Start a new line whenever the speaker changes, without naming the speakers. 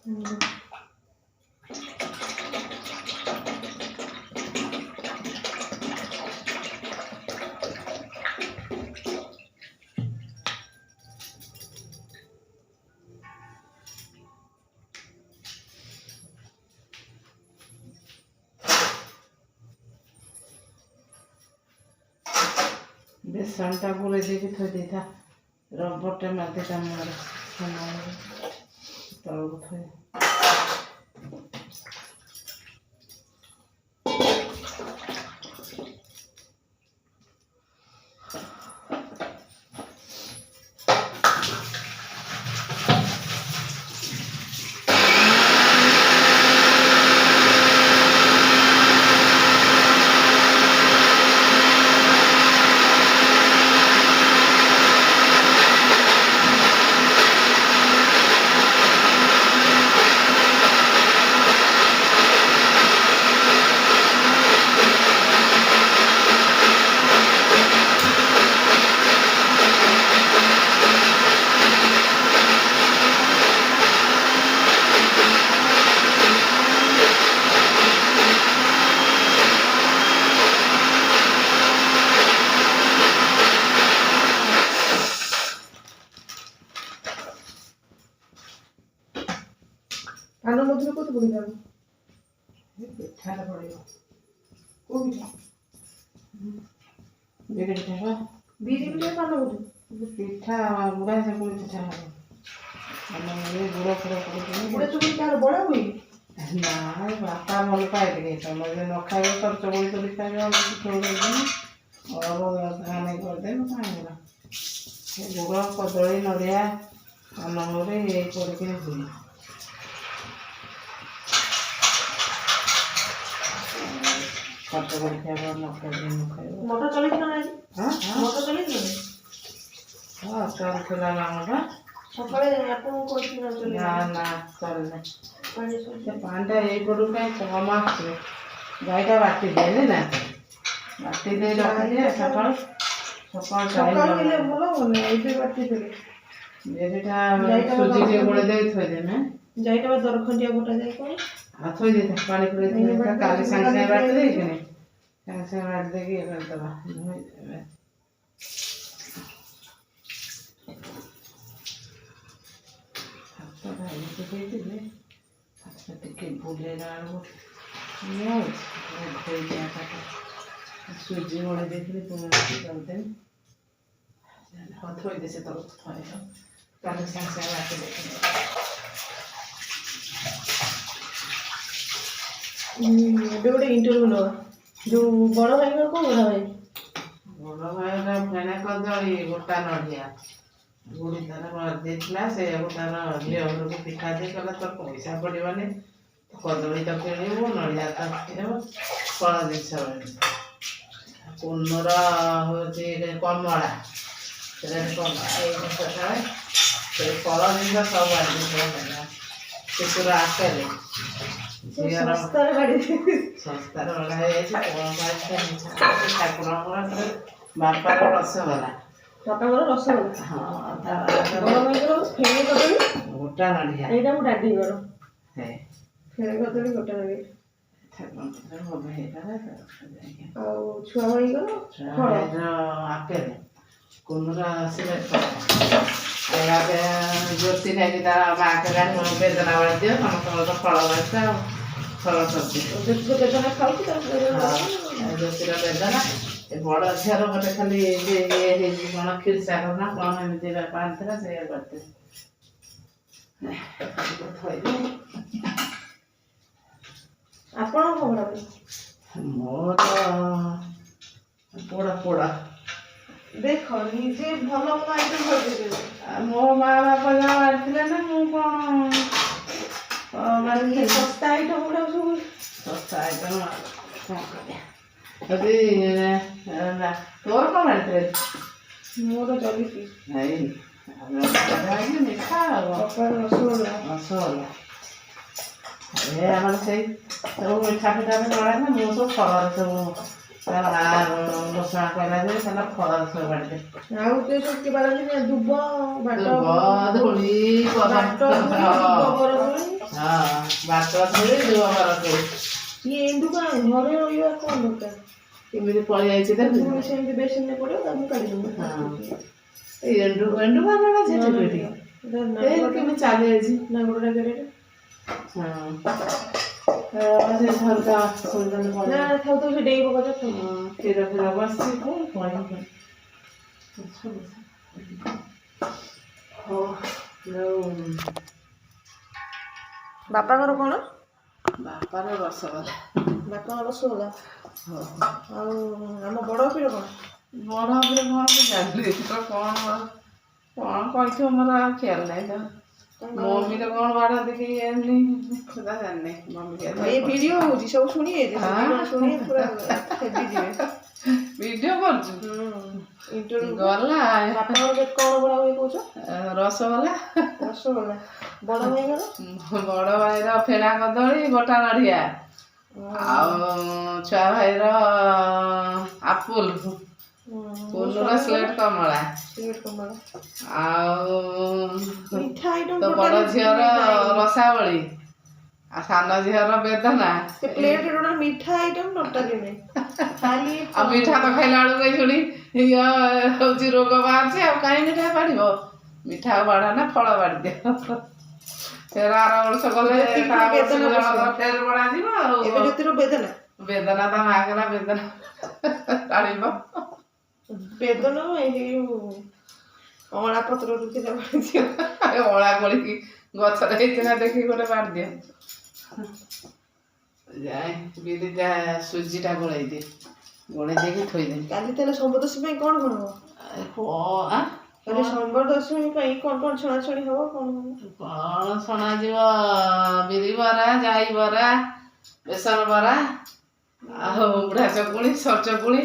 बेसनटा बुड़े देके थोड़ी देता रबरटे मारदेता मोर तलू थोड़ी
आनो मधुर को तो बोली जाओ
पिठा पड़ेगा
को भी
बिगड़ जाएगा
बीरी भी पानो मधुर
पिठा बुढ़ा से कोई पिठा है ये बुढ़ा पूरा पड़ेगा
बुढ़ा चुकी क्या बड़ा हुई
ना बापा भल पाए थे समझ न खाए खर्च बोली तो खाए और छोड़ देना और खाने कर देना खाएगा गुड़ कदली नड़िया अनमरे ये करके हुए खर्च कर खाए
मोटर चले कि ना
हाँ
मोटर चले कि
हाँ चल खिला ना
सकाळे आपण कोठी ना चले
ना ना चल ना
पानी सोचे
पांडा ये पड़ू कहीं कम आसे गाईटा बाटी दे ना बाटी दे रखे सकाळ सकाळ
सकाळ मिले भलो होने एबे बाटी देले
जेटा सुजी के गोळे दे थोय दे ना
जाईटा बा दरखंडिया गोटा जाई कोन
आ थोय दे पानी पुरे दे काली संग से बाटी दे कि नहीं संग से बाटी दे के कर दबा तो भाई तो दे दे ଟିକେ ବୁଲେଇଲା ବେଳକୁ ଧୋଇ ଦିଆ ସୁଜି ଗୋଳେଇ ଦେଇଥିଲି କରିଦେବି ହଁ ଥୋଇଦେ ସେ ତଳକୁ ଥରେ କାଲି ସାଙ୍ଗେ ସାଙ୍ଗେ ରାତି ଦେଖିବି
ଏବେ ଗୋଟେ ଇଣ୍ଟରଭ୍ୟୁ ନେବା ଯୋଉ ବଡ଼ ଭାଇଙ୍କର କୋଉ ବଡ଼
ଭାଇର ଫେଣା କଦଳୀ ଗୋଟା ନଡ଼ିଆ ଗୁଡ଼ି ତାର ଦେଇଥିଲା ସେଇଆକୁ ତାର ଝିଅ ଘରକୁ ପିଠା ଦେଇ କଲା ତୋର ପଇସା ପଡ଼ିବନି କଦଳୀ ତ କିଣିବୁ ନଡ଼ିଆ ତ କିଣିବୁ ଫଳ ଜିନିଷ କୁନୁର ହେଉଛି କମଳା ସେଟା କମଳା ଏଇ ଜିନିଷଟା ସେ ଫଳ ଜିନିଷ ସବୁ ଆଣି ଶିଶୁର ଆସେରେ ଝିଅର ଶସ୍ତାରେ ଅଣା ହେଇଯାଇଛି ଠାକୁରଙ୍କର ବାପାର ରସଗୋଲା
ବାପାଙ୍କର ରସଗୋଲା
ହଁ
ବଡ଼ ଭାଇଙ୍କର ଫେଣି କଦଳୀ
ଗୋଟା ନଡ଼ିଆ
ଏଇଟା ମୁଁ ଡାଡିଙ୍କର
ହେ
ଫେଣି କଦଳୀ ଗୋଟା ନଡ଼ିଆ
ଠାକୁରଙ୍କର ଭୋଗ ହେଇଗଲା
ଆଉ ଛୁଆ ଭାଇଙ୍କର ଫଳ
ଆପେଲ କୁନୁର ଆସିଲେ ଜ୍ୟୋତି ନେଇକି ତା ମା କହିଲାଣି ବେଦନା ବାଡ଼ି ଦିଅ ସମସ୍ତଙ୍କର ତ ଫଳ ବାଡ଼ିଛ ଆଉ ଫଳ ସବଜି
ବେଦନା ଖାଉଛି
ଜ୍ୟୋତିର ବେଦନା ଏ ବଡ଼ ଝିଅର ଗୋଟେ ଖାଲି ଇଏ ହେଇଛି କ'ଣ କ୍ଷୀରସାର ନା କ'ଣ ଏମିତି ବାପା ଆଣିଥିଲା ସେଇଆ କରିଥିଲି ଥୋଇଲି
ଆପଣ କ'ଣ
ମୋର ପୋଡ଼ା ପୋଡ଼ା
ଦେଖ ନିଜେ ଭଲ ଆଇଟମ୍ କରିଦେବେ
ମୋ ମା ବାପା ଯାହା ବାଡ଼ିଥିଲେ ନା ମୁଁ କ'ଣ
ଶସ୍ତା ଆଇଟମ୍ ଗୁଡ଼ା ସବୁ
ଶସ୍ତା ଆଇଟମ୍ କ'ଣ କରିବା ଯଦି ତୋର କ'ଣ ବାଡ଼ିଥିଲେ
ମୋର ଜଲିପି
ଭାଇ ମିଠା ଆଉ
ରସଗୋଲା
ରସଗୋଲା ଏ ଆମର ସେଇ ସବୁ ମିଠା ଫିଠା ପଡ଼େ ନା ମୁଁ ସବୁ ଫଳରେ ସବୁ ଘୋଷଣା କହିଲା ଯେ ତାହେଲେ ଫଳରେ ସବୁ ବାଡ଼ିଲେ
ଆଉ କିଏ ସବୁ କିଏ ବାଡ଼ନ୍ତି ଦୁବ
ଧୂଳି ହଁ ଭାତ ଥୋଇ ଲୁଣ ହରକେଇ
ଇଏ ଏଣ୍ଡୁ କଣ ଘରେ ରହିବା କଣ ଦରକାର
ଏମିତି ପଳେଇ ଯାଇଛି ଦେଖ
ପୁଣି ସେମିତି ବେସିନରେ ପଡ଼ିବ ତାକୁ କାଢ଼ିଦେବୁ
ହଁ ଏଇ ଏଣ୍ଡୁ ବାନାଟା ଯେତେ ପିଠି ଏଇ କେମିତି ଚାଲି ଯାଇଛି
ନା ଗୋଟା କେଡ଼େଟା
ହଁ ସେ ଝରକା ଖୋଲିଦେଲେ
ନା
ପଳେଇ
ଥାଉ ଥାଉ ସେ ଡେଇଁ ପକାଉଛ
କ୍ଷୀର ଫିର ବସିଛି କଣ ପଳେଇ ହଉ ଯୋଉ
ବାପାଙ୍କର କଣ
ବାପାର ରସଗୋଲା
ବାପାଙ୍କ ରସଗୋଲା
ହଉ
ଆଉ ଆମ ବଡ଼ ଅପିର କଣ
ବଡ଼ ଉପରେ କଣ ମୁଁ ଜାଣିନି ତ କଣ କହିଥିବ ମୋର ଆଉ ଖିଆଲ ନାହିଁ ତ ମମିର କଣ ବାଡ଼ନ୍ତି କି ଏମନି ସେଟା ଜାଣିନି ମମି
ଏ ଭିଡ଼ିଓ ହେଉଛି ସବୁ ଶୁଣିବେ ଶୁଣିବେ ପୁରା ହେବି ଯିବେ
ଭିଡ଼ିଓ କରୁଛୁ
ଇଣ୍ଟରଭ୍ୟୁ
ଗଲା
ବାପାଙ୍କର କ'ଣ ବଢ଼ା ହୁଏ କହୁଛ
ରସଗୋଲା
ରସଗୋଲା ବଡ଼ ଭାଇଙ୍କର
ବଡ଼ ଭାଇର ଫେଣା କଦଳୀ ବଟା ନଡ଼ିଆ ଆଉ ଛୁଆ ଭାଇର ଆପୁଲ କୁନୁର ସ୍ଲେଟ୍ କମଳା ଆଉ
ମିଠା ଆଇଟମ୍
ତ ବଡ଼ ଝିଅର ରସାବଳି ଆଉ ସାନ ଝିଅର ବେଦନା
ସେ ପ୍ଲେଟ୍ରେ ଟୋଟାଲ ମିଠା ଆଇଟମ୍ ଟୋଟାଲି ନାହିଁ ଖାଲି
ଆଉ ମିଠା ତ ଖାଇଲା ବେଳକୁ ଏଇ ଶୁଣି ଇଏ ହେଉଛି ରୋଗ ବାହାରୁଛି ଆଉ କାହିଁ ମିଠା ବାଢ଼ିବ ମିଠା ଆଉ ବାଢ଼ ନା ଫଳ ବାଢ଼ି ଦିଅ ଫେର ଆର ବର୍ଷ ଗଲେ ଫେର ବଢ଼ାଯିବ ଆଉ
ଏବେ ଜ୍ୟୋତିର ବେଦନା
ବେଦନା ତା ମା କହିଲା ବେଦନା ଟାଣିବ
ବେଦନା ଏଇ ଅଁଳା ପତ୍ରରୁ ଥିଲା
ଅଁଳା କୋଳିକି ଗଛରେ ହେଇଥିଲା ଦେଖିକି ଗୋଟେ ବାଢ଼ି ଦିଅ ଯାଏ ବିରି ସୁଜିଟା ଗୋଳେଇ ଦିଏ ଗୋଳେଇ ଦେଇକି ଥୋଇଦେବି
କାଲି ତାହେଲେ ସମ୍ବଦଶୀ ପାଇଁ କ'ଣ ହବ କାଲି ସମ୍ବଦଶୀ ପାଇଁ କ'ଣ ଛଣାଛଣି ହବ
କ'ଣ ଛଣାଯିବ ବିରି ବରା ଜାଇ ବରା ବେସନ ବରା ଆଉ ବୁଢ଼ା ଚକୁଳି ସର ଚକୁଳି